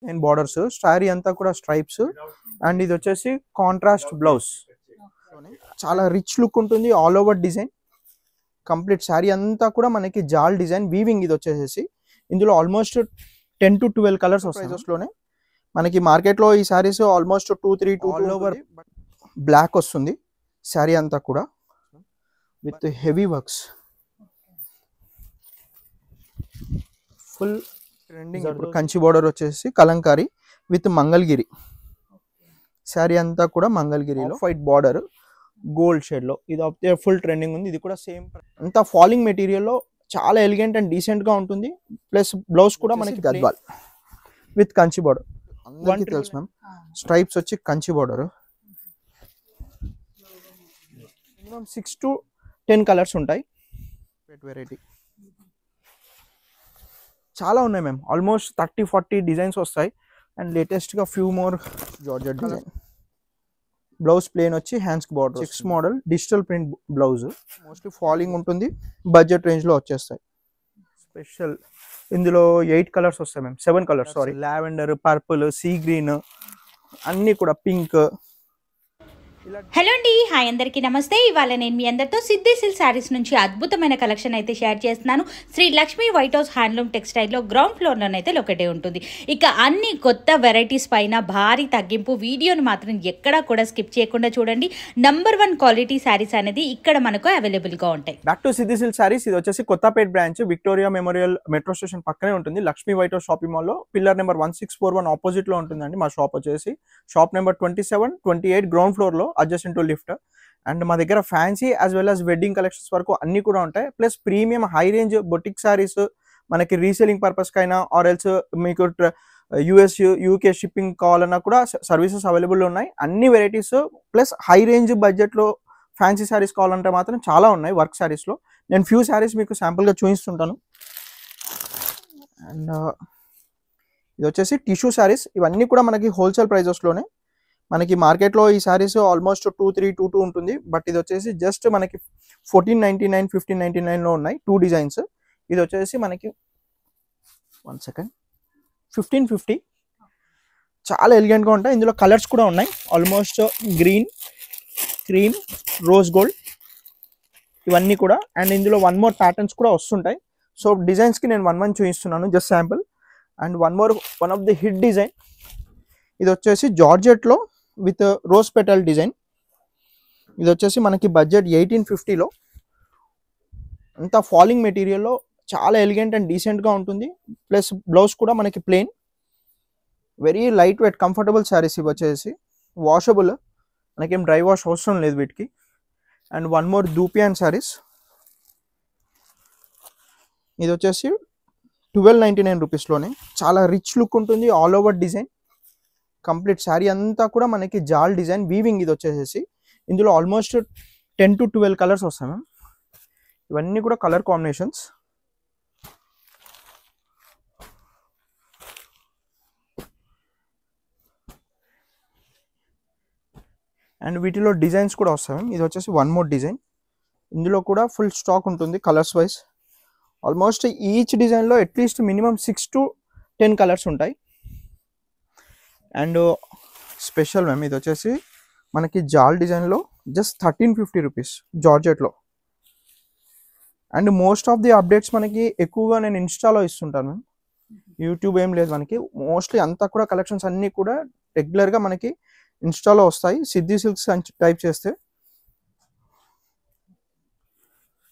And borders sari అంతా కూడా stripes and ఇది వచ్చేసి కాంట్రాస్ట్ బ్లౌజ్ చాలా రిచ్ లుక్ ఉంటుంది all over design complete sari అంతా కూడా మనకి జాల్ డిజైన్ వీవింగ్ ఇది వచ్చేసి ఇందులో ఆల్మోస్ట్ 10 to 12 కలర్స్ ప్రైజెస్ లోనే మనకి మార్కెట్ లో ఈ saris almost 2-3 all over black వస్తుంది శారీ అంతా కూడా with heavy works full trending ఇప్పుడు కంచి బోర్డర్ వచ్చేసి కలంకారీ విత్ మంగళగిరి శారీ అంతా కూడా మంగళగిరిలో వైట్ బార్డర్ గోల్డ్ షేడ్ లో ఇది ఫుల్ ట్రెండింగ్ ఉంది ఇది కూడా సేమ్ అంతా ఫాలింగ్ మెటీరియల్ లో చాలా ఎలిగెంట్ అండ్ డీసెంట్ గా ఉంటుంది ప్లస్ బ్లౌజ్ కూడా మనకి గద్వాల్ విత్ కంచి బార్డర్ అందరికీ తెలుసు మ్యామ్ స్ట్రైప్స్ వచ్చి Kanchi border minimum 6 to 10 colours ఉంటాయి వెరైటీ చాలా ఉన్నాయి మ్యామ్ ఆల్మోస్ట్ 30-40 డిజైన్స్ వస్తాయి అండ్ లేటెస్ట్ గా few more georgette design blouse plain వచ్చి hands border 6 model digital print blouse mostly falling ఉంటుంది బడ్జెట్ రేంజ్ లో వచ్చేస్తాయి స్పెషల్ ఇందులో 8 కలర్స్ వస్తాయి ma'am 7 colours sorry lavender purple sea green అన్ని కూడా పింక్ హలో అండి హాయ్ అందరికీ నమస్తే ఇవాళ నేను మీ అందరితో సిద్ధి సిల్క్ శారీస్ నుంచి అద్భుతమైన కలెక్షన్ అయితే షేర్ చేస్తున్నాను Sri Lakshmi white house handloom టెక్స్టైల్లో గ్రౌండ్ ఫ్లోర్లోనైతే లొకేటే ఉంటుంది ఇక అన్ని కొత్త వెరైటీస్ పైన భారీ తగ్గింపు వీడియోని మాత్రం ఎక్కడా కూడా స్కిప్ చేయకుండా చూడండి #1 క్వాలిటీ శారీస్ అనేది ఇక్కడ మనకు అవైలబుల్గా ఉంటాయి back to Siddhi silk saris ఇది వచ్చేసి Kothapeta branch Victoria Memorial metro station పక్కనే ఉంటుంది Lakshmi white House shopping mall లో పిల్లర్ నెంబర్ 1641 ఆపోజిట్ లో ఉంటుందండి మా షాప్ వచ్చేసి షాప్ నెంబర్ 27-28 గ్రౌండ్ ఫ్లోర్ లో adjacent to lift and మా దగ్గర fancy as well as wedding collections వరకు అన్ని కూడా ఉంటాయి plus premium high range boutique saris మనకి రీసేలింగ్ పర్పస్ కైనా ఆర్ ఎల్స్ మీకు యుఎస్ యూకే షిప్పింగ్ కావాలన్నా కూడా సర్వీసెస్ అవైలబుల్ ఉన్నాయి అన్ని varieties plus high range budget లో ఫ్యాన్సీ సారీస్ కావాలంటే మాత్రం చాలా ఉన్నాయి వర్క్ సారీస్ లో నేను ఫ్యూ సారీస్ మీకు శాంపుల్ గా చూపిస్తుంటాను అండ్ ఇది వచ్చేసి టిష్యూ సారీస్ ఇవన్నీ కూడా మనకి హోల్సేల్ ప్రైజెస్ లోనే మనకి మార్కెట్లో ఈ సారీస్ ఆల్మోస్ట్ 2-3-2-2 ఉంటుంది బట్ ఇది వచ్చేసి జస్ట్ మనకి 1499-1599 లో ఉన్నాయి 2 డిజైన్స్ ఇది వచ్చేసి మనకి 1 సెకండ్ 1550 చాలా ఎలిగెంట్ గా ఉంటాయి ఇందులో కలర్స్ కూడా ఉన్నాయి almost green cream rose gold ఇవన్నీ కూడా అండ్ ఇందులో 1 మోర్ ప్యాటర్న్స్ కూడా వస్తుంటాయి సో డిజైన్స్ కి నేను 1 చూపిస్తున్నాను just sample and one of the hit design ఇది వచ్చేసి జార్జెట్ లో విత్ రోజ్ పెటల్ డిజైన్ ఇది వచ్చేసి మనకి బడ్జెట్ 1850 లో అంతా ఫాలింగ్ మెటీరియల్లో చాలా ఎలిగెంట్ అండ్ డీసెంట్ గా ఉంటుంది ప్లస్ బ్లౌజ్ కూడా మనకి plain very light weight comfortable saris ఇవి వచ్చేసి వాషబుల్ మనకేం డ్రై వాష్ అవసరం లేదు వీటికి అండ్ 1 మోర్ దూపియాన్ శారీస్ ఇది వచ్చేసి 1299 రూపీస్లోనే చాలా రిచ్ లుక్ ఉంటుంది all over design complete sari అంతా కూడా మనకి జాల్ డిజైన్ వీవింగ్ ఇది వచ్చేసి ఇందులో ఆల్మోస్ట్ 10 to 12 కలర్స్ వస్తాయి మ్యామ్ ఇవన్నీ కూడా కలర్ కాంబినేషన్స్ అండ్ వీటిలో డిజైన్స్ కూడా వస్తాయి మ్యామ్ ఇది వచ్చేసి 1 మోర్ డిజైన్ ఇందులో కూడా ఫుల్ స్టాక్ ఉంటుంది కలర్స్ వైజ్ ఆల్మోస్ట్ ఈచ్ డిజైన్లో అట్లీస్ట్ మినిమం 6 to 10 కలర్స్ ఉంటాయి అండ్ స్పెషల్ మ్యామ్ ఇది వచ్చేసి మనకి జాల్ డిజైన్లో జస్ట్ 1350 రూపీస్ జార్జెట్లో and most of the updates మనకి ఎక్కువగా నేను ఇన్స్టాలో ఇస్తుంటాను మ్యామ్ యూట్యూబ్ ఏం లేదు మనకి మోస్ట్లీ అంతా కూడా కలెక్షన్స్ అన్నీ కూడా రెగ్యులర్గా మనకి ఇన్స్టాలో వస్తాయి సిద్ధి సిల్క్స్ అని టైప్ చేస్తే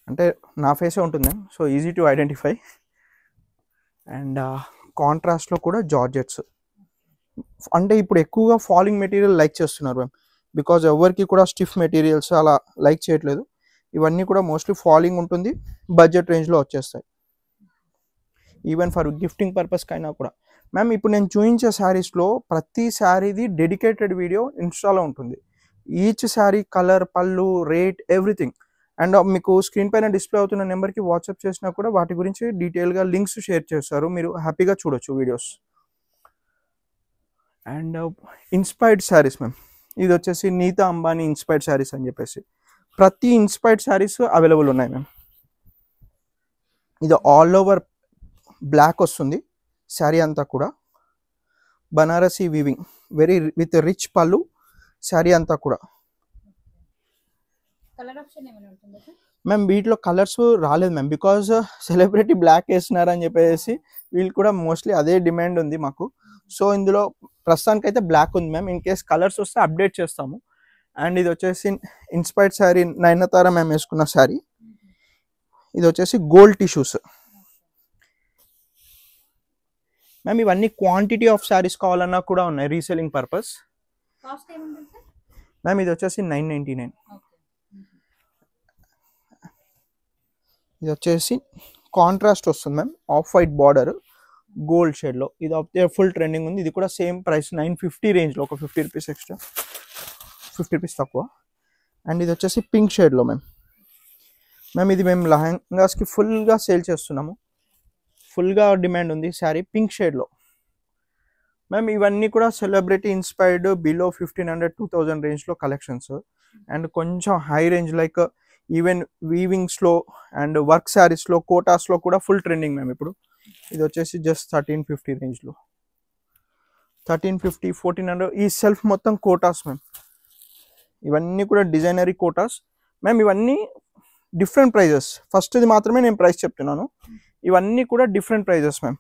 అంటే నా ఫేసే ఉంటుంది so easy to identify and కాంట్రాస్ట్లో కూడా జార్జెట్స్ అంటే ఇప్పుడు ఎక్కువగా ఫాలింగ్ మెటీరియల్ లైక్ చేస్తున్నారు మ్యామ్ బికాజ్ ఎవరికి కూడా స్టిఫ్ మెటీరియల్స్ అలా లైక్ చేయట్లేదు ఇవన్నీ కూడా మోస్ట్లీ ఫాలింగ్ ఉంటుంది బడ్జెట్ రేంజ్లో వచ్చేస్తాయి ఈవెన్ ఫర్ గిఫ్టింగ్ పర్పస్ కైనా కూడా మ్యామ్ ఇప్పుడు నేను చూపించే శారీస్లో ప్రతి శారీది డెడికేటెడ్ వీడియో ఇన్స్టాలో ఉంటుంది ఈచ్ శారీ కలర్ పళ్ళు రేట్ ఎవ్రీథింగ్ అండ్ మీకు స్క్రీన్ పైన డిస్ప్లే అవుతున్న నెంబర్కి వాట్సాప్ చేసినా కూడా వాటి గురించి డీటెయిల్గా లింక్స్ షేర్ చేస్తారు మీరు హ్యాపీగా చూడొచ్చు videos and inspired saris ma'am ఇది వచ్చేసి నీతా అంబానీ ఇన్స్పైర్డ్ శారీస్ అని చెప్పేసి ప్రతి ఇన్స్పైర్డ్ శారీస్ అవైలబుల్ ఉన్నాయి మ్యామ్ ఇది ఆల్ ఓవర్ బ్లాక్ వస్తుంది శారీ అంతా కూడా Banarasi weaving very with rich పళ్ళు శారీ అంతా కూడా. కలర్ ఆప్షన్ ఏమైనా ఉంటుందా సార్? మ్యామ్ వీటిలో కలర్స్ రాలేదు మ్యామ్, బికాజ్ సెలబ్రిటీ బ్లాక్ వేస్తున్నారు అని చెప్పేసి వీళ్ళు కూడా మోస్ట్లీ అదే డిమాండ్ ఉంది మాకు. సో ఇందులో ప్రస్తుతానికి అయితే బ్లాక్ ఉంది మ్యామ్. ఇన్ కేస్ కలర్స్ వస్తే అప్డేట్ చేస్తాము. అండ్ ఇది వచ్చేసి ఇన్స్పైర్డ్ శారీ, నయనతార మ్యామ్ వేసుకున్న శారీ. ఇది వచ్చేసి గోల్డ్ టిష్యూస్ మ్యామ్. ఇవన్నీ క్వాంటిటీ ఆఫ్ శారీస్ కావాలన్నా కూడా ఉన్నాయి రీసెల్లింగ్ పర్పస్. కాస్ట్ ఏముంటుంది సార్? మ్యామ్ ఇది వచ్చేసి 999. ఇది వచ్చేసి కాంట్రాస్ట్ వస్తుంది ma'am, off white border gold షేడ్లో. ఇది ఫుల్ ట్రెండింగ్ ఉంది. ఇది కూడా సేమ్ ప్రైస్ 950 రేంజ్లో, ఒక 50 రూపీస్ ఎక్స్ట్రా, 50 రూపీస్ తక్కువ. అండ్ ఇది వచ్చేసి పింక్ షేడ్లో మ్యామ్. మ్యామ్ ఇది మేము లెహంగాస్కి ఫుల్గా సేల్ చేస్తున్నాము, ఫుల్గా డిమాండ్ ఉంది శారీ పింక్ షేడ్లో. మ్యామ్ ఇవన్నీ కూడా సెలబ్రిటీ ఇన్స్పైర్డ్ బిలో 1500-2000 రేంజ్లో కలెక్షన్స్. అండ్ కొంచెం హై రేంజ్ లైక్ ఈవెన్ వీవింగ్స్లో అండ్ వర్క్ శారీస్లో, కోటాస్లో కూడా ఫుల్ ట్రెండింగ్ మ్యామ్ ఇప్పుడు. ఇది వచ్చేసి జస్ట్ 1350 రేంజ్లో, 1350, 1400. ఈ సెల్ఫ్ మొత్తం కోటాస్ మ్యామ్. ఇవన్నీ కూడా డిజైనరీ కోటాస్ మ్యామ్. ఇవన్నీ డిఫరెంట్ ప్రైజెస్. ఫస్ట్ది మాత్రమే నేను ప్రైస్ చెప్తున్నాను. ఇవన్నీ కూడా డిఫరెంట్ ప్రైజెస్ మ్యామ్.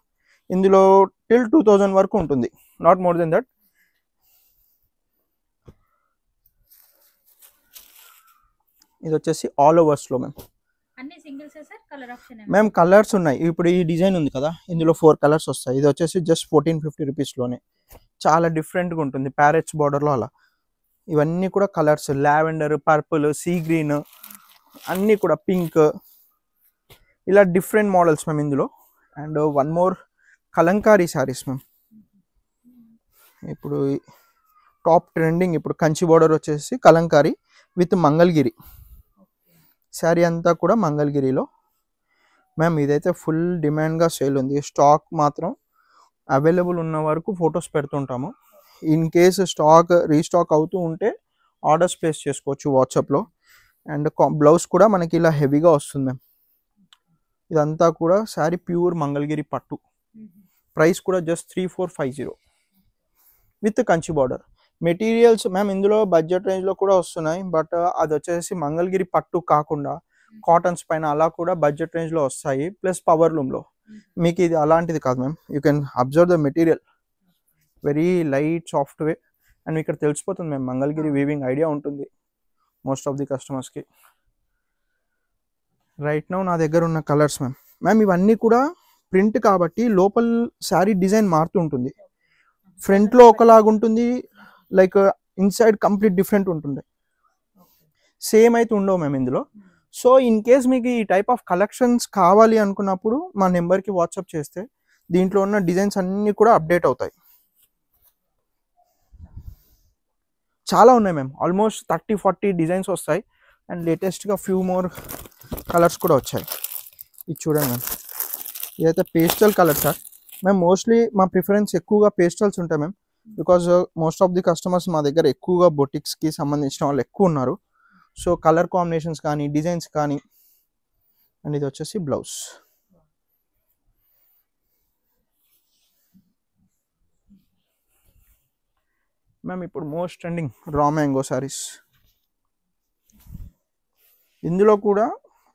ఇందులో టిల్ 2000 వరకు ఉంటుంది, నాట్ మోర్ దెన్ దట్. ఇది వచ్చేసి ఆల్ ఓవర్స్లో మ్యామ్. అన్ని singles sir? Colour option ma'am colours ఉన్నాయి. ఇప్పుడు ఈ డిజైన్ ఉంది కదా, ఇందులో 4 కలర్స్ వస్తాయి. ఇది వచ్చేసి జస్ట్ 1450 రూపీస్లోనే. చాలా డిఫరెంట్గా ఉంటుంది, ప్యారెట్స్ బార్డర్లో అలా. ఇవన్నీ కూడా colours, lavender, purple, sea green, అన్నీ కూడా పింక్, ఇలా డిఫరెంట్ మోడల్స్ మ్యామ్ ఇందులో. And one more Kalamkari saris ma'am. ఇప్పుడు టాప్ ట్రెండింగ్ ఇప్పుడు కంచి బార్డర్ వచ్చేసి కలంకారీ విత్ మంగళగిరి శారీ అంతా కూడా మంగళగిరిలో మ్యామ్. ఇదైతే ఫుల్ డిమాండ్గా సేల్ ఉంది. స్టాక్ మాత్రం అవైలబుల్ ఉన్న వరకు ఫొటోస్ పెడుతుంటాము. ఇన్ కేసు స్టాక్ రీస్టాక్ అవుతూ ఉంటే ఆర్డర్స్ ప్లేస్ చేసుకోవచ్చు వాట్సాప్లో. అండ్ బ్లౌజ్ కూడా మనకి ఇలా హెవీగా వస్తుంది మ్యామ్. ఇదంతా కూడా శారీ ప్యూర్ మంగళగిరి పట్టు. ప్రైస్ కూడా just 3450 with Kanchi border. Materials ma'am ఇందులో బడ్జెట్ రేంజ్లో కూడా వస్తున్నాయి, బట్ అది వచ్చేసి మంగళగిరి పట్టు కాకుండా కాటన్స్ పైన అలా కూడా బడ్జెట్ రేంజ్లో వస్తాయి, ప్లస్ పవర్ లూమ్లో. మీకు ఇది అలాంటిది కాదు ma'am. You can observe the material, very light software. And ఇక్కడ తెలిసిపోతుంది మ్యామ్, మంగళగిరి వీవింగ్ ఐడియా ఉంటుంది మోస్ట్ ఆఫ్ ది కస్టమర్స్కి. రైట్ నౌ నా దగ్గర ఉన్న కలర్స్ మ్యామ్. మ్యామ్ ఇవన్నీ కూడా ప్రింట్ కాబట్టి లోపల శారీ డిజైన్ మారుతుంటుంది. ఫ్రంట్లో ఒకలాగుంటుంది, లైక్ ఇన్సైడ్ కంప్లీట్ డిఫరెంట్ ఉంటుంది, సేమ్ అయితే ఉండవు మ్యామ్ ఇందులో. సో ఇన్ కేస్ మీకు ఈ టైప్ ఆఫ్ కలెక్షన్స్ కావాలి అనుకున్నప్పుడు మా నెంబర్కి వాట్సాప్ చేస్తే దీంట్లో ఉన్న డిజైన్స్ అన్నీ కూడా అప్డేట్ అవుతాయి. చాలా ఉన్నాయి మ్యామ్, ఆల్మోస్ట్ 30-40 డిజైన్స్ వస్తాయి. అండ్ లేటెస్ట్గా ఫ్యూ మోర్ కలర్స్ కూడా వచ్చాయి. ఇది చూడండి మ్యామ్, ఇదైతే pastel colour sir. Ma'am mostly మా ప్రిఫరెన్స్ ఎక్కువగా పేస్టల్స్ ఉంటాయి ma'am, because most of the customers మా దగ్గర ఎక్కువగా బొటిక్స్కి సంబంధించిన వాళ్ళు ఎక్కువ ఉన్నారు. సో కలర్ కాంబినేషన్స్ కానీ డిజైన్స్ కానీ. అండ్ ఇది వచ్చేసి బ్లౌజ్. మ్యామ్ ఇప్పుడు most trending raw mango saris. ఇందులో కూడా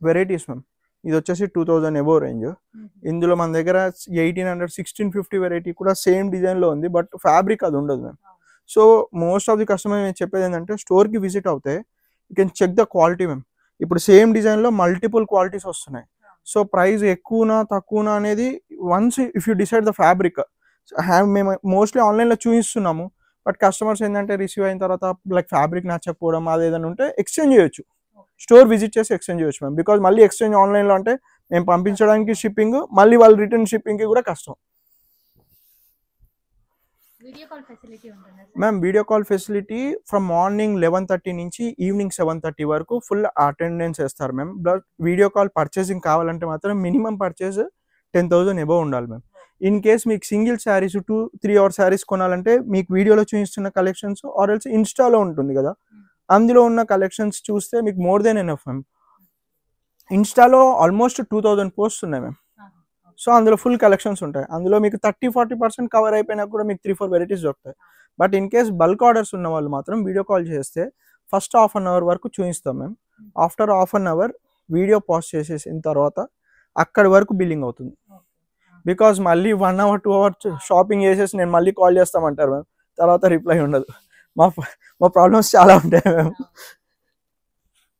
వెరైటీస్ మ్యామ్. ఇది వచ్చేసి 2000 ఎబో రేంజ్. ఇందులో మన దగ్గర 1800, 1650 వెరైటీ కూడా సేమ్ డిజైన్లో ఉంది, బట్ ఫ్యాబ్రిక్ అది ఉండదు ma'am. So most of the customer నేను చెప్పేది ఏంటంటే, స్టోర్కి విజిట్ అవుతే you can check the quality ma'am. ఇప్పుడు సేమ్ డిజైన్లో మల్టిపుల్ క్వాలిటీస్ వస్తున్నాయి. సో ప్రైస్ ఎక్కువనా తక్కువనా అనేది once if you decide the fabric. మేము మోస్ట్లీ ఆన్లైన్లో చూపిస్తున్నాము, బట్ కస్టమర్స్ ఏంటంటే రిసీవ్ అయిన తర్వాత లైక్ ఫ్యాబ్రిక్ నచ్చకపోవడం అది ఏదైనా ఉంటే ఎక్స్చేంజ్ చేయొచ్చు, స్టోర్ విజిట్ చేసి ఎక్స్చేంజ్ చేయొచ్చు మ్యామ్. బికాజ్ మళ్ళీ ఎక్స్చేంజ్ ఆన్లైన్లో అంటే మేము పంపించడానికి షిప్పింగ్, మళ్ళీ వాళ్ళు రిటర్న్ షిప్పింగ్కి కూడా కష్టం. వీడియో కాల్ ఫెసిలిటీ ఉంటుందా ma'am? Video call facility from morning 11:30 నుంచి ఈవినింగ్ 7:30 వరకు ఫుల్ అటెండెన్స్ వేస్తారు ma'am. But video call purchasing కావాలంటే మాత్రం మినిమం పర్చేస్ 10,000 ఎబో ఉండాలి మ్యామ్. ఇన్ కేస్ మీకు సింగిల్ శారీస్ 2-3 అవర్ శారీస్ కొనాలంటే మీకు వీడియోలో చూపిస్తున్న కలెక్షన్స్ ఆర్ ఎల్స్ ఇన్స్టాలో ఉంటుంది కదా, అందులో ఉన్న కలెక్షన్స్ చూస్తే మీకు మోర్ దెన్ ఎనఫ్ మ్యామ్. ఇన్స్టాలో ఆల్మోస్ట్ 2000 పోస్ట్స్ ఉన్నాయి మ్యామ్. సో అందులో ఫుల్ కలెక్షన్స్ ఉంటాయి. అందులో మీకు 30-40% కవర్ అయిపోయినా కూడా మీకు 3-4 వెరైటీస్ దొరుకుతాయి. But in case bulk orders ఉన్న వాళ్ళు మాత్రం వీడియో కాల్ చేస్తే ఫస్ట్ హాఫ్ అన్ అవర్ వరకు చూపిస్తాం మేము. After half an hour video pause చేసేసిన తర్వాత అక్కడి వరకు బిల్లింగ్ అవుతుంది. బికాజ్ మళ్ళీ 1 hour 2 hours షాపింగ్ చేసేసి నేను మళ్ళీ కాల్ చేస్తామంటారు మేము, తర్వాత రిప్లై ఉండదు. మా ప్రాబ్లమ్స్ చాలా ఉంటాయి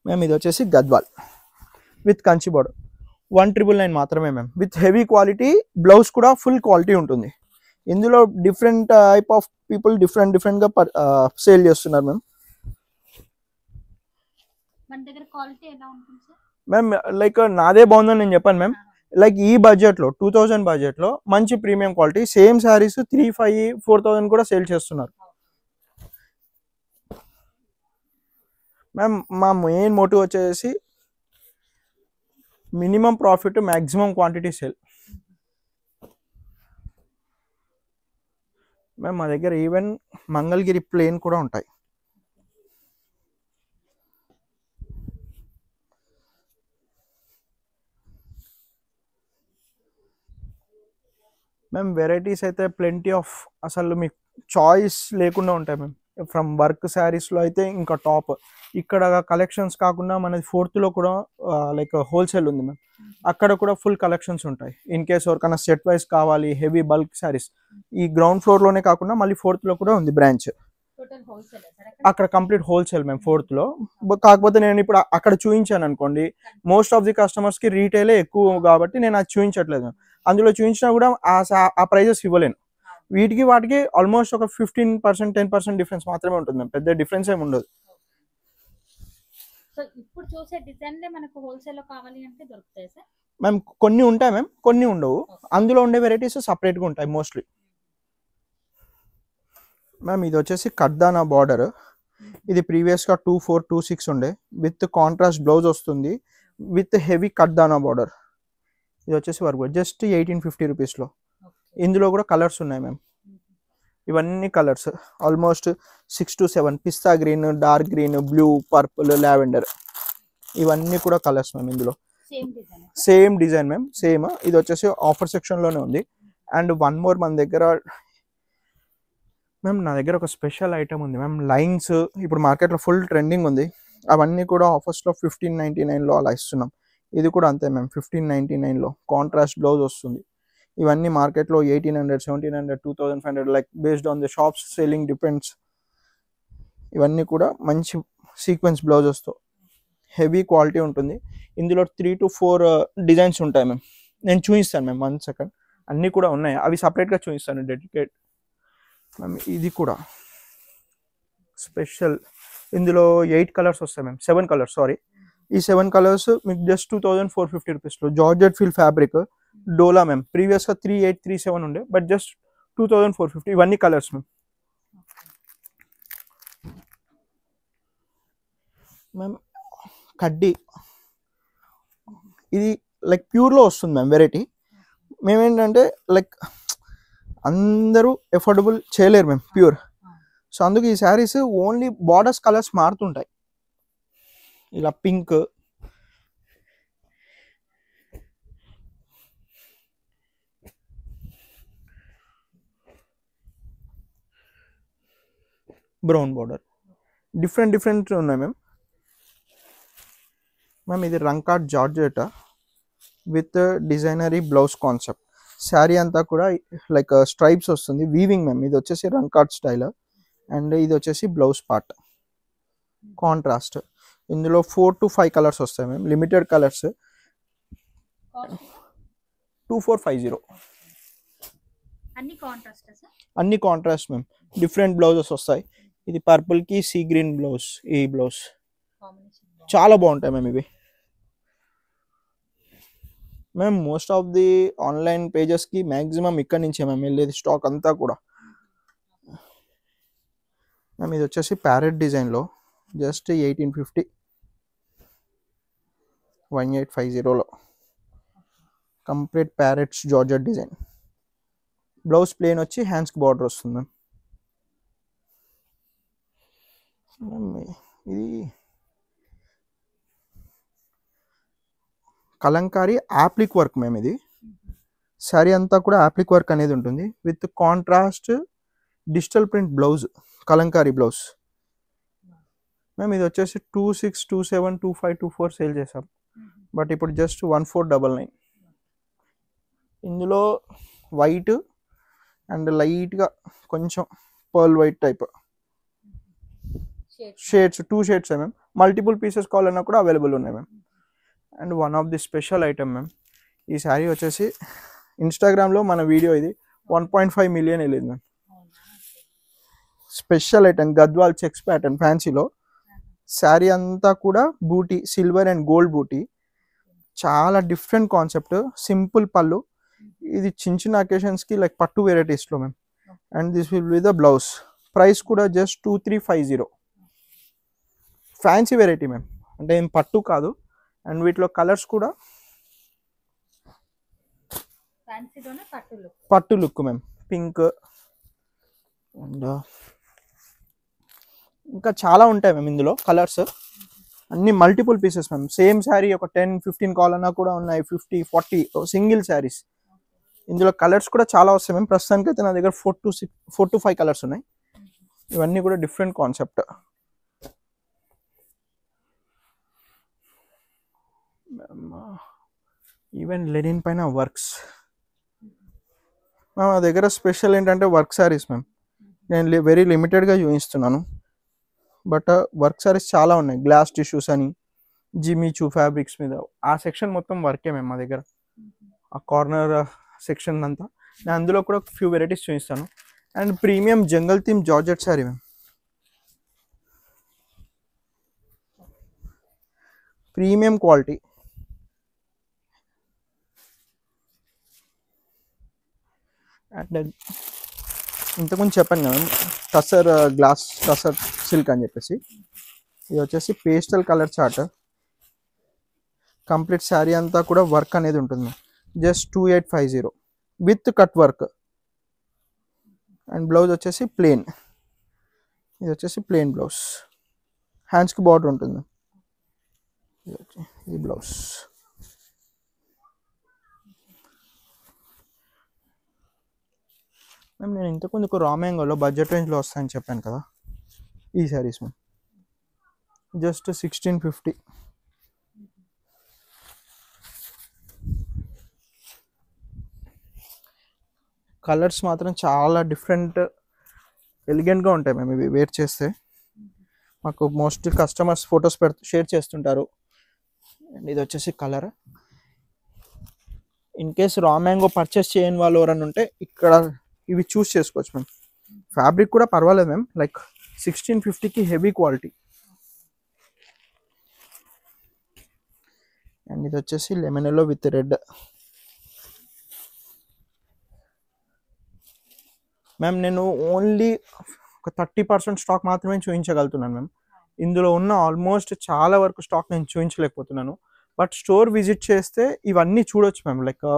మేము. ఇది వచ్చేసి గద్వాల్ విత్ కంచి బోర్డర్ 1999 మాత్రమే ma'am. With heavy quality, blouse కూడా ఫుల్ క్వాలిటీ ఉంటుంది. ఇందులో డిఫరెంట్ టైప్ ఆఫ్ పీపుల్ డిఫరెంట్గా సేల్ చేస్తున్నారు మ్యామ్. మ్యామ్ లైక్ నాదే బాగుందని నేను చెప్పాను మ్యామ్. లైక్ ఈ బడ్జెట్లో 2000 బడ్జెట్లో మంచి ప్రీమియం క్వాలిటీ సేమ్ శారీస్ 3,500-4,000 కూడా సేల్ చేస్తున్నారు మ్యామ్. మా మెయిన్ మోటివ్ వచ్చేసి minimum profit, maximum quantity sale ma'am. మా దగ్గర ఈవెన్ మంగళగిరి ప్లేన్ కూడా ఉంటాయి. మ్యామ్ వెరైటీస్ అయితే ప్లెంటీ ఆఫ్, అసలు మీకు చాయిస్ లేకుండా ఉంటాయి మ్యామ్. ఫ్రమ్ వర్క్ శారీస్లో అయితే ఇంకా టాప్. ఇక్కడ కలెక్షన్స్ కాకుండా మనది 4th కూడా లైక్ హోల్సేల్ ఉంది మ్యామ్. అక్కడ కూడా ఫుల్ కలెక్షన్స్ ఉంటాయి. ఇన్ కేస్ ఎవరికైనా సెట్ వైజ్ కావాలి హెవీ బల్క్ శారీస్, ఈ గ్రౌండ్ ఫ్లోర్లోనే కాకుండా మళ్ళీ 4th కూడా ఉంది బ్రాంచ్. అక్కడ కంప్లీట్ హోల్సేల్ మ్యామ్ 4th. కాకపోతే నేను ఇప్పుడు అక్కడ చూపించాను అనుకోండి, మోస్ట్ ఆఫ్ ది కస్టమర్స్కి రీటైలే ఎక్కువ కాబట్టి నేను అది చూపించట్లేదు మ్యామ్. అందులో చూపించినా కూడా ఆ ప్రైజెస్ ఇవ్వలేను. వీటికి వాటికి ఆల్మోస్ట్ ఒక 15%, 10% డిఫరెన్స్ మాత్రమే ఉంటుంది మ్యామ్. పెద్ద డిఫరెన్స్ ఏమి ఉండదు. ఇప్పుడు చూసే డిజైన్లే మనకు హోల్సేల్లో కావాలి అంటే దొరుకుతాయి సార్ మ్యామ్. కొన్ని ఉంటాయి మ్యామ్, కొన్ని ఉండవు. అందులో ఉండే వెరైటీస్ సపరేట్గా ఉంటాయి మోస్ట్లీ మ్యామ్. ఇది వచ్చేసి కడ్దానా బార్డర్. ఇది ప్రీవియస్గా 2426 ఉండే, విత్ కాంట్రాస్ట్ బ్లౌజ్ వస్తుంది, విత్ హెవీ కడ్దానా బార్డర్. ఇది వచ్చేసి వర్క్ జస్ట్ 1850 రూపీస్లో. ఇందులో కూడా కలర్స్ ఉన్నాయి మ్యామ్. ఇవన్నీ colours almost 6 to 7, pista green, dark green, blue, purple, lavender, ఇవన్నీ కూడా కలర్స్ మ్యామ్. ఇందులో సేమ్ డిజైన్ మ్యామ్, సేమ్. ఇది వచ్చేసి ఆఫర్ సెక్షన్లోనే ఉంది. అండ్ వన్ మోర్ మన దగ్గర మ్యామ్, నా దగ్గర ఒక స్పెషల్ ఐటమ్ ఉంది మ్యామ్. లైన్స్ ఇప్పుడు మార్కెట్లో ఫుల్ ట్రెండింగ్ ఉంది. అవన్నీ కూడా ఆఫర్స్లో 1599లో అలా ఇస్తున్నాం. ఇది కూడా అంతే మ్యామ్, 1599లో కాంట్రాస్ట్ బ్లౌజ్ వస్తుంది. ఇవన్నీ మార్కెట్లో 1800, 1700, 2500 like based on the shops selling depends. ఇవన్నీ కూడా మంచి సీక్వెన్స్ బ్లౌజెస్తో హెవీ క్వాలిటీ ఉంటుంది. ఇందులో 3 to 4 డిజైన్స్ ఉంటాయి మ్యామ్. నేను చూపిస్తాను మ్యామ్, 1 second. అన్నీ కూడా ఉన్నాయి, అవి సపరేట్గా చూపిస్తాను డెడికేట్ మ్యామ్. ఇది కూడా స్పెషల్. ఇందులో 8 కలర్స్ వస్తాయి మ్యామ్, 7 కలర్స్ సారీ. ఈ 7 కలర్స్ మీకు జస్ట్ 2450 రూపీస్లో. జార్జెట్ ఫీల్ ఫ్యాబ్రిక్, డోలా మ్యామ్. ప్రీవియస్గా 3837 ఉండే, బట్ జస్ట్ 2450. ఇవన్నీ కలర్స్ మ్యామ్. మ్యామ్ కడ్డీ, ఇది లైక్ ప్యూర్లో వస్తుంది మ్యామ్ వెరైటీ. మేమేంటంటే లైక్ అందరూ ఎఫోర్డబుల్ చేయలేరు మ్యామ్ ప్యూర్. సో అందుకు ఈ శారీస్ ఓన్లీ బార్డర్స్ కలర్స్ మారుతుంటాయి. ఇలా పింక్, బ్రౌన్ బార్డర్, డిఫరెంట్ ఉన్నాయి మ్యామ్. మ్యామ్ ఇది రంకాట్ georgette with designery blouse concept. Sari అంతా కూడా లైక్ స్ట్రైప్స్ వస్తుంది, వీవింగ్ మ్యామ్. ఇది వచ్చేసి రంకాట్ స్టైల్, అండ్ ఇది వచ్చేసి బ్లౌజ్ పార్ట్ కాంట్రాస్ట్. ఇందులో 4 to 5 కలర్స్ వస్తాయి మ్యామ్, లిమిటెడ్ కలర్స్. 2450. అన్ని కాంట్రాస్ట్ మ్యామ్. డిఫరెంట్ బ్లౌజెస్ వస్తాయి. ఇది పర్పుల్కి సీ గ్రీన్ బ్లౌజ్. ఈ బ్లౌజ్ చాలా బాగుంటాయి మ్యామ్ ఇవి. Ma'am most of the online పేజెస్కి మ్యాక్సిమం ఇక్కడ నుంచే మ్యామ్ వెళ్ళేది స్టాక్ అంతా కూడా. మ్యామ్ ఇది వచ్చేసి ప్యారెట్ డిజైన్లో జస్ట్ 1850, 1850లో complete parrots georgette design. Blouse plain వచ్చి హ్యాండ్స్కి బార్డర్ వస్తుంది మ్యామ్. ఇది కలంకారీ యాప్లిక్ వర్క్ మ్యామ్. ఇది శారీ అంతా కూడా యాప్లిక్ వర్క్ అనేది ఉంటుంది with contrast digital print blouse, Kalamkari blouse. మేము ఇది వచ్చేసి 26, 27, 25, 24 సేల్ చేసాం, బట్ ఇప్పుడు జస్ట్ 1499. ఇందులో వైట్ అండ్ లైట్గా కొంచెం pearl white type shades, 2 shades ma'am. Multiple pieces కావాలన్నా కూడా అవైలబుల్ ఉన్నాయి ma'am. And one of the special item ma'am, ఈ శారీ వచ్చేసి ఇన్స్టాగ్రామ్లో మన వీడియో ఇది 1.5 మిలియన్ వెళ్ళింది ma'am. Special item Gadwal checks pattern ఫ్యాన్సీలో. శారీ అంతా కూడా బూటీ, సిల్వర్ అండ్ గోల్డ్ బూటీ, చాలా డిఫరెంట్ కాన్సెప్ట్. సింపుల్ పళ్ళు, ఇది చిన్న చిన్న అకేషన్స్కి లైక్ పట్టు వెరైటీస్లో ma'am. And this will be the blouse. Price కూడా జస్ట్ 2350. ఫ్యాన్సీ వెరైటీ మ్యామ్, అంటే ఏం పట్టు కాదు. అండ్ వీటిలో కలర్స్ కూడా పట్టు లుక్ మ్యామ్. పింక్ అండ్ ఇంకా చాలా ఉంటాయి మ్యామ్ ఇందులో కలర్స్. అన్ని multiple pieces ma'am. Same sari ఒక 10-15 కావాలన్నా కూడా ఉన్నాయి, 50-40 సింగిల్ శారీస్. ఇందులో కలర్స్ కూడా చాలా వస్తాయి మ్యామ్. ప్రస్తుతానికి అయితే నా దగ్గర 4 to 5 కలర్స్ ఉన్నాయి. ఇవన్నీ కూడా డిఫరెంట్ కాన్సెప్ట్. ఈవెన్ లెనిన్ పైన వర్క్స్. మా దగ్గర స్పెషల్ ఏంటంటే వర్క్ శారీస్ మ్యామ్. నేను వెరీ లిమిటెడ్గా చూపిస్తున్నాను, బట్ వర్క్ శారీస్ చాలా ఉన్నాయి. గ్లాస్ టిష్యూస్ అని, జిమిచూ ఫ్యాబ్రిక్స్ మీద ఆ సెక్షన్ మొత్తం వర్కే మేము మా దగ్గర. ఆ కార్నర్ సెక్షన్ అంతా నేను అందులో కూడా ఫ్యూ వెరైటీస్ చూపిస్తాను. And premium jungle theme georgette sari ma'am. Premium quality. And ఇంతకుముందు చెప్పాను కదా టసర్ గ్లాస్, టసర్ సిల్క్ అని చెప్పేసి. ఇది వచ్చేసి pastel colour chart. Complete sari అంతా కూడా వర్క్ అనేది ఉంటుంది. Just 2850 with cut work. And blouse వచ్చేసి ప్లెయిన్. ఇది వచ్చేసి ప్లెయిన్ బ్లౌజ్, హ్యాండ్స్కి బార్డర్ ఉంటుంది. ఇది బ్లౌజ్. మ్యామ్ నేను ఇంతకుముందు రా మ్యాంగోలో బడ్జెట్ రేంజ్లో వస్తాయని చెప్పాను కదా, ఈ శారీస్ మ్యామ్. జస్ట్ 1650. కలర్స్ మాత్రం చాలా డిఫరెంట్, ఎలిగెంట్గా ఉంటాయి మేము ఇవి వేర్ చేస్తే. మాకు మోస్ట్ కస్టమర్స్ ఫొటోస్ షేర్ చేస్తుంటారు. అండ్ ఇది వచ్చేసి colour. In case raw mango purchase చేయని వాళ్ళు ఎవరైనా ఉంటే ఇక్కడ ఇవి చూస్ చేసుకోవచ్చు మ్యామ్. ఫ్యాబ్రిక్ కూడా పర్వాలేదు మ్యామ్, లైక్ 1650కి హెవీ క్వాలిటీ. అండ్ ఇది వచ్చేసి lemon yellow with red. Ma'am నేను ఓన్లీ ఒక 30% స్టాక్ మాత్రమే చూపించగలుగుతున్నాను మ్యామ్. ఇందులో ఉన్న ఆల్మోస్ట్ చాలా వరకు స్టాక్ నేను చూపించలేకపోతున్నాను. బట్ స్టోర్ విజిట్ చేస్తే ఇవన్నీ చూడొచ్చు మ్యామ్. లైక్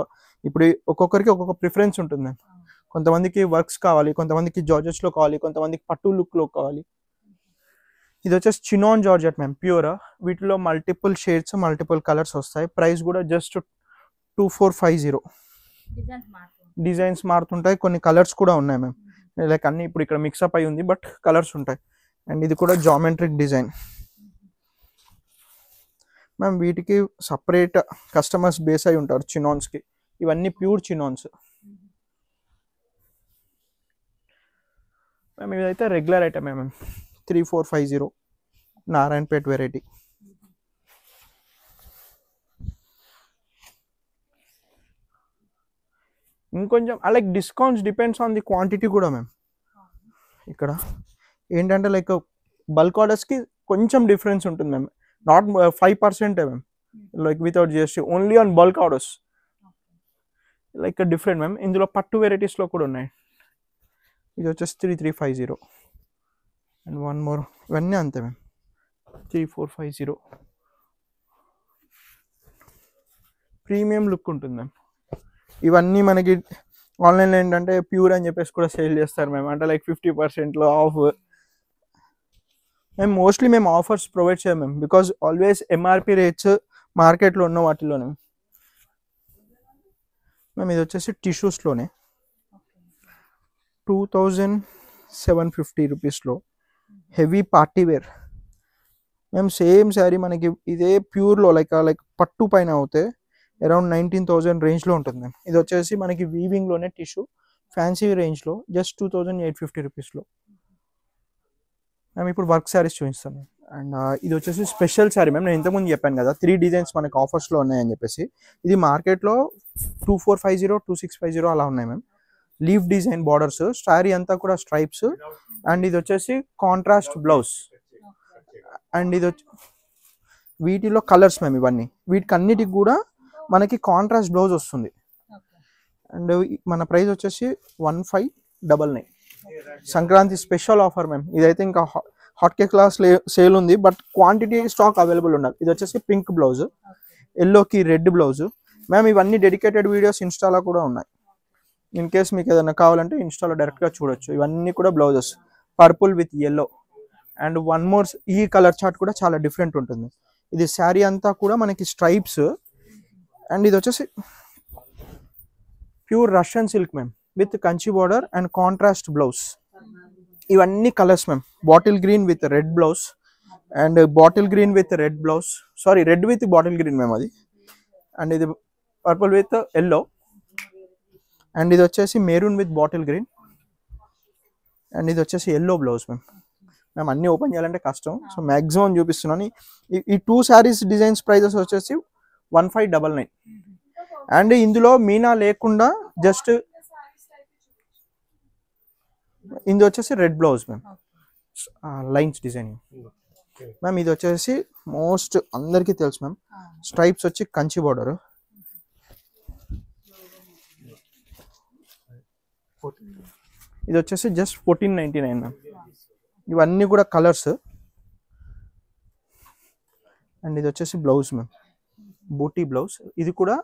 ఇప్పుడు ఒక్కొక్కరికి ఒక్కొక్క ప్రిఫరెన్స్ ఉంటుంది మ్యామ్. కొంతమందికి వర్క్స్ కావాలి, కొంతమందికి జార్జెట్స్లో కావాలి, కొంతమందికి పట్టు లుక్లో కావాలి. ఇది వచ్చేసి చినాన్ జార్జెట్ మ్యామ్, ప్యూర్. వీటిలో మల్టిపుల్ షేడ్స్, మల్టిపుల్ కలర్స్ వస్తాయి. ప్రైస్ కూడా జస్ట్ 2450. డిజైన్స్ మారుతుంటాయి, కొన్ని కలర్స్ కూడా ఉన్నాయి మ్యామ్. లైక్ అన్ని ఇప్పుడు ఇక్కడ మిక్సప్ అయి ఉంది, బట్ కలర్స్ ఉంటాయి. అండ్ ఇది కూడా జామెట్రిక్ డిజైన్ మ్యామ్. వీటికి సపరేట్ కస్టమర్స్ బేస్ అయి ఉంటారు చినాన్స్కి. ఇవన్నీ ప్యూర్ చినాన్స్ మ్యామ్. ఇదైతే regular item ma'am, 3450 Narayanpet variety. ఇంకొంచెం like discounts depends on the quantity కూడా మ్యామ్. ఇక్కడ ఏంటంటే లైక్ బల్క్ ఆర్డర్స్కి కొంచెం డిఫరెన్స్ ఉంటుంది ma'am. Not 5% ma'am, like without GST, only on bulk orders like different ma'am. ఇందులో పట్టు వెరైటీస్లో కూడా ఉన్నాయి. ఇది వచ్చేసి 3350. అండ్ వన్ మోర్, ఇవన్నీ అంతే మ్యామ్, 3450. ప్రీమియం లుక్ ఉంటుంది మ్యామ్. ఇవన్నీ మనకి ఆన్లైన్లో ఏంటంటే ప్యూర్ అని చెప్పేసి కూడా సేల్ చేస్తారు మ్యామ్, అంటే లైక్ 50%లో ఆఫ్. మోస్ట్లీ మేము ఆఫర్స్ ప్రొవైడ్ చేయం ma'am, because always MRP rates మార్కెట్లో ఉన్న వాటిలోనే. మ్యామ్ ఇది వచ్చేసి టిష్యూస్లోనే 2750 రూపీస్లో హెవీ పార్టీ వేర్. మేము సేమ్ శారీ మనకి ఇదే ప్యూర్లో లైక్ పట్టు పైన అవుతే అరౌండ్ 19,000 రేంజ్లో ఉంటుంది మ్యామ్. ఇది వచ్చేసి మనకి వీవింగ్లోనే టిష్యూ ఫ్యాన్సీ రేంజ్లో జస్ట్ 2850 రూపీస్లో. మేము ఇప్పుడు వర్క్ శారీస్ చూపిస్తాను. అండ్ ఇది వచ్చేసి స్పెషల్ శారీ మ్యామ్. నేను ఇంతకుముందు చెప్పాను కదా 3 డిజైన్స్ మనకి ఆఫర్స్లో ఉన్నాయని చెప్పేసి. ఇది మార్కెట్లో 2450 2650 అలా ఉన్నాయి ma'am. Leaf design borders, sari అంతా కూడా స్ట్రైప్స్. అండ్ ఇది వచ్చేసి కాంట్రాస్ట్ బ్లౌజ్. అండ్ ఇది వీటిలో కలర్స్ మ్యామ్. ఇవన్నీ వీటికి అన్నిటికి కూడా మనకి కాంట్రాస్ట్ బ్లౌజ్ వస్తుంది. అండ్ మన ప్రైస్ వచ్చేసి 1599. Sankranti special offer ma'am. ఇదైతే ఇంకా హాట్ కేక్ క్లాస్ సేల్ ఉంది, బట్ క్వాంటిటీ స్టాక్ అవైలబుల్ ఉండాలి. ఇది వచ్చేసి పింక్ బ్లౌజ్, ఎల్లోకి రెడ్ బ్లౌజ్ మ్యామ్. ఇవన్నీ డెడికేటెడ్ వీడియోస్ ఇన్స్టాలో కూడా ఉన్నాయి. ఇన్ కేస్ మీకు ఏదైనా కావాలంటే ఇన్స్టాలో డైరెక్ట్గా చూడొచ్చు. ఇవన్నీ కూడా blouses purple with yellow. And one more, ఈ కలర్ చార్ట్ కూడా చాలా డిఫరెంట్ ఉంటుంది. ఇది శారీ అంతా కూడా మనకి స్ట్రైప్స్. అండ్ ఇది వచ్చేసి pure Russian silk ma'am with Kanchi border and contrast blouse. ఇవన్నీ colours ma'am. Bottle green with red blouse and bottle green with red blouse, sorry red with bottle green ma'am అది. And ఇది purple with yellow. And ఇది వచ్చేసి maroon with bottle green. And ఇది వచ్చేసి yellow blouse ma'am. మేము అన్నీ open చేయాలంటే కష్టం, సో మ్యాక్సిమం చూపిస్తున్నాను. ఈ 2 శారీస్ డిజైన్స్ ప్రైజెస్ వచ్చేసి 1599. అండ్ ఇందులో మీనా లేకుండా జస్ట్ ఇది వచ్చేసి red blouse ma'am, lines designing ma'am. ఇది వచ్చేసి మోస్ట్ అందరికీ తెలుసు మ్యామ్, స్ట్రైప్స్ వచ్చి కంచి బార్డర్. ఇది వచ్చేసి జస్ట్ 1499 మ్యామ్. ఇవన్నీ కూడా కలర్స్. అండ్ ఇది వచ్చేసి బ్లౌజ్ మ్యామ్, బూటీ బ్లౌజ్. ఇది కూడా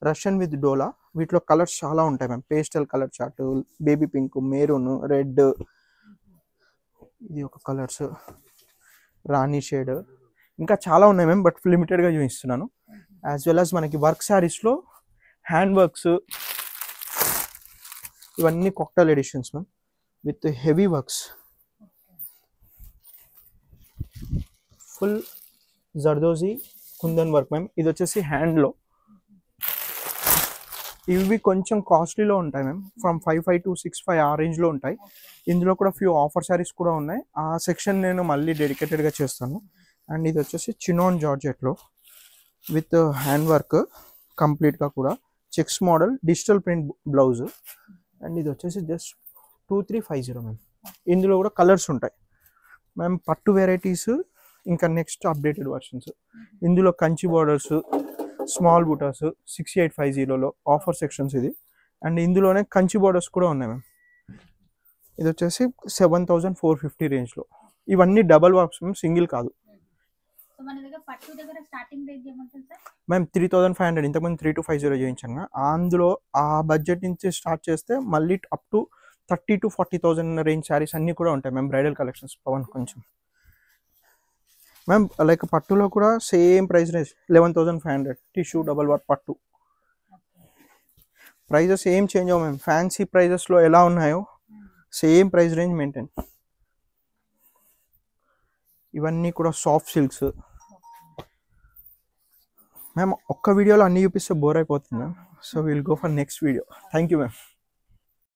రష్యన్ విత్ డోలా. వీటిలో కలర్స్ చాలా ఉంటాయి ma'am. Pastel colour chart, baby pink, maroon, red, ఇది ఒక కలర్స్, రాణి షేడ్, ఇంకా చాలా ఉన్నాయి మ్యామ్, బట్ లిమిటెడ్గా చూపిస్తున్నాను. యాజ్ వెల్ యాజ్ మనకి వర్క్ శారీస్లో హ్యాండ్ వర్క్స్, ఇవన్నీ cocktail editions ma'am with heavy works. Full zardozi kundan work ma'am. ఇది వచ్చేసి హ్యాండ్లో. ఇవి కొంచెం కాస్ట్లీలో ఉంటాయి మ్యామ్. ఫ్రమ్ 55 to 65 ఆ రేంజ్లో ఉంటాయి. ఇందులో కూడా ఫ్యూ ఆఫర్ శారీస్ కూడా ఉన్నాయి. ఆ సెక్షన్ నేను మళ్ళీ డెడికేటెడ్గా చేస్తాను. అండ్ ఇది వచ్చేసి చినాన్ జార్జెట్లో విత్ హ్యాండ్ వర్క్ కంప్లీట్గా కూడా checks model digital print blouse. And ఇది వచ్చేసి జస్ట్ 2350 మ్యామ్. ఇందులో కూడా కలర్స్ ఉంటాయి మ్యామ్. పట్టు వెరైటీస్, ఇంకా నెక్స్ట్ అప్డేటెడ్ వర్షన్స్. ఇందులో కంచి బార్డర్స్, స్మాల్ బూటాస్ 6850లో ఆఫర్ సెక్షన్స్ ఇది. అండ్ ఇందులోనే కంచి బార్డర్స్ కూడా ఉన్నాయి మ్యామ్. ఇది వచ్చేసి 7450 రేంజ్లో. ఇవన్నీ డబల్ వర్క్స్ మ్యామ్, సింగిల్ కాదు మ్యామ్. 3500. ఇంతకుముందు 3250 చేయించాను. అందులో ఆ బడ్జెట్ నుంచి స్టార్ట్ చేస్తే మళ్ళీ up to 30 to 40,000 range saris అన్నీ కూడా ఉంటాయి మ్యామ్. బ్రైడల్ కలెక్షన్స్ పవన్ కొంచెం మ్యామ్. లైక్ పట్టులో కూడా same price range 11,500. Tissue double what పట్టు ప్రైజెస్ ఏం చేంజ్ అవ్వ మ్యామ్. ఫ్యాన్సీ ప్రైజెస్లో ఎలా ఉన్నాయో సేమ్ ప్రైస్ రేంజ్ మెయింటైన్. ఇవన్నీ కూడా సాఫ్ట్ సిల్క్స్ మ్యామ్. ఒక్క వీడియోలో అన్నీ చూపిస్తే బోర్ అయిపోతుంది ma'am. So will go for next video. Thank you ma'am.